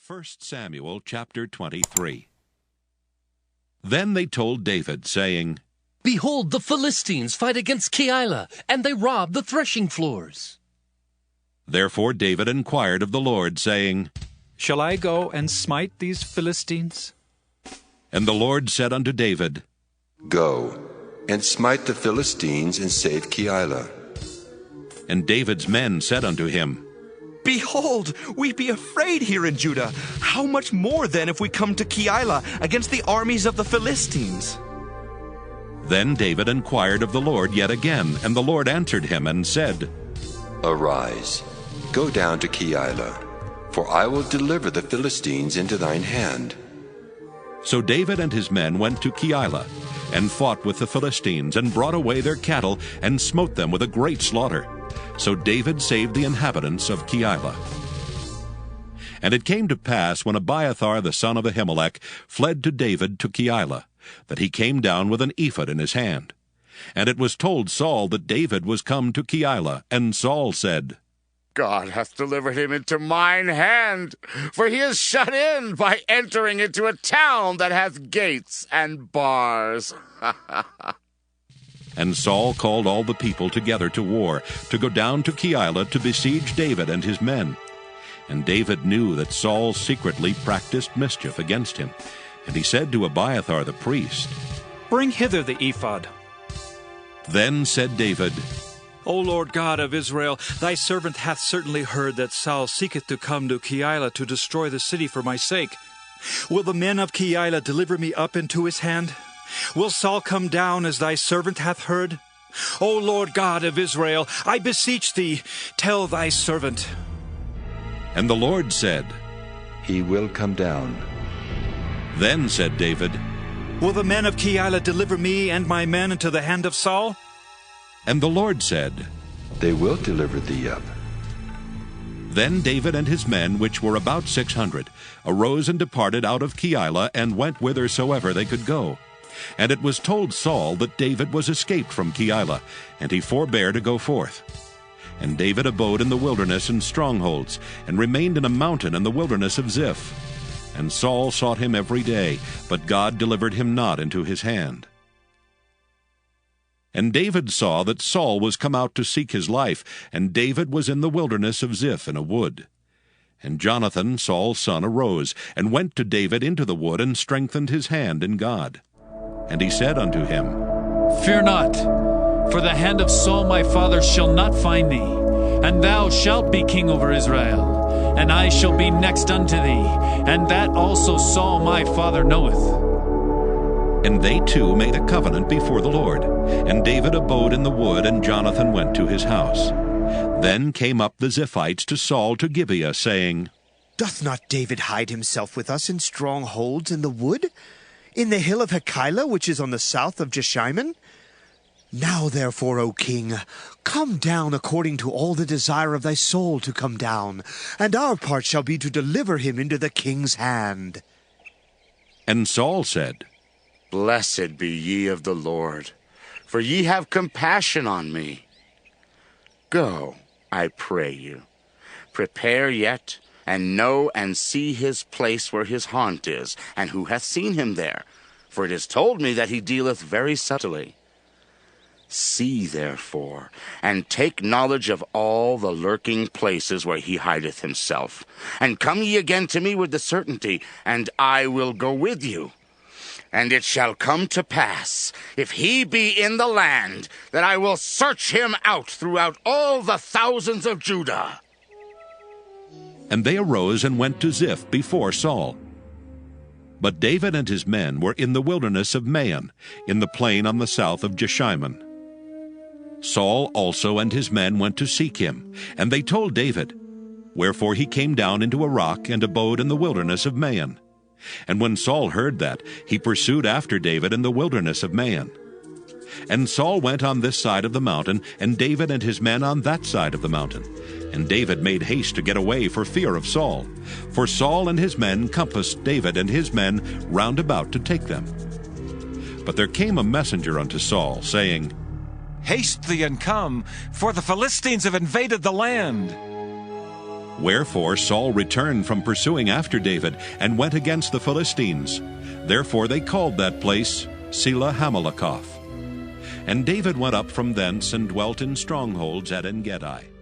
1 Samuel chapter 23. Then they told David, saying, Behold, the Philistines fight against Keilah, and they rob the threshing floors. Therefore David inquired of the Lord, saying, Shall I go and smite these Philistines? And the Lord said unto David, Go, and smite the Philistines in saith Keilah. And David's men said unto him, Behold, we be afraid here in Judah. How much more then if we come to Keilah against the armies of the Philistines? Then David inquired of the Lord yet again, and the Lord answered him and said, Arise, go down to Keilah, for I will deliver the Philistines into thine hand. So David and his men went to Keilah, and fought with the Philistines, and brought away their cattle, and smote them with a great slaughter. So David saved the inhabitants of Keilah. And it came to pass, when Abiathar the son of Ahimelech fled to David to Keilah, that he came down with an ephod in his hand. And it was told Saul that David was come to Keilah, and Saul said, God hath delivered him into mine hand, for he is shut in by entering into a town that hath gates and bars. And Saul called all the people together to war, to go down to Keilah to besiege David and his men. And David knew that Saul secretly practiced mischief against him. And he said to Abiathar the priest, Bring hither the ephod. Then said David, O Lord God of Israel, thy servant hath certainly heard that Saul seeketh to come to Keilah to destroy the city for my sake. Will the men of Keilah deliver me up into his hand? Will Saul come down as thy servant hath heard? O Lord God of Israel, I beseech thee, tell thy servant. And the Lord said, He will come down. Then said David, Will the men of Keilah deliver me and my men into the hand of Saul? And the Lord said, They will deliver thee up. Then David and his men, which were about 600, arose and departed out of Keilah, and went whithersoever they could go. And it was told Saul that David was escaped from Keilah, and he forbare to go forth. And David abode in the wilderness in strongholds, and remained in a mountain in the wilderness of Ziph. And Saul sought him every day, but God delivered him not into his hand. And David saw that Saul was come out to seek his life, and David was in the wilderness of Ziph in a wood. And Jonathan, Saul's son, arose, and went to David into the wood, and strengthened his hand in God. And he said unto him, Fear not, for the hand of Saul my father shall not find thee, and thou shalt be king over Israel, and I shall be next unto thee, and that also Saul my father knoweth. And they two made a covenant before the Lord. And David abode in the wood, and Jonathan went to his house. Then came up the Ziphites to Saul to Gibeah, saying, Doth not David hide himself with us in strongholds in the wood, in the hill of Keilah, which is on the south of Jeshimon? Now therefore, O king, come down according to all the desire of thy soul to come down, and our part shall be to deliver him into the king's hand. And Saul said, Blessed be ye of the Lord, for ye have compassion on me. Go, I pray you, prepare yet, and know and see his place where his haunt is, and who hath seen him there, for it is told me that he dealeth very subtly. See therefore, and take knowledge of all the lurking places where he hideth himself, and come ye again to me with the certainty, and I will go with you. And it shall come to pass, if he be in the land, that I will search him out throughout all the thousands of Judah. And they arose and went to Ziph before Saul. But David and his men were in the wilderness of Maon, in the plain on the south of Jeshimon. Saul also and his men went to seek him, and they told David. Wherefore he came down into a rock, and abode in the wilderness of Maon. And when Saul heard that, he pursued after David in the wilderness of Maon. And Saul went on this side of the mountain, and David and his men on that side of the mountain. And David made haste to get away for fear of Saul. For Saul and his men compassed David and his men round about to take them. But there came a messenger unto Saul, saying, Haste thee and come, for the Philistines have invaded the land. Wherefore Saul returned from pursuing after David, and went against the Philistines. Therefore they called that place Selah Hamalakoth. And David went up from thence, and dwelt in strongholds at En-gedi.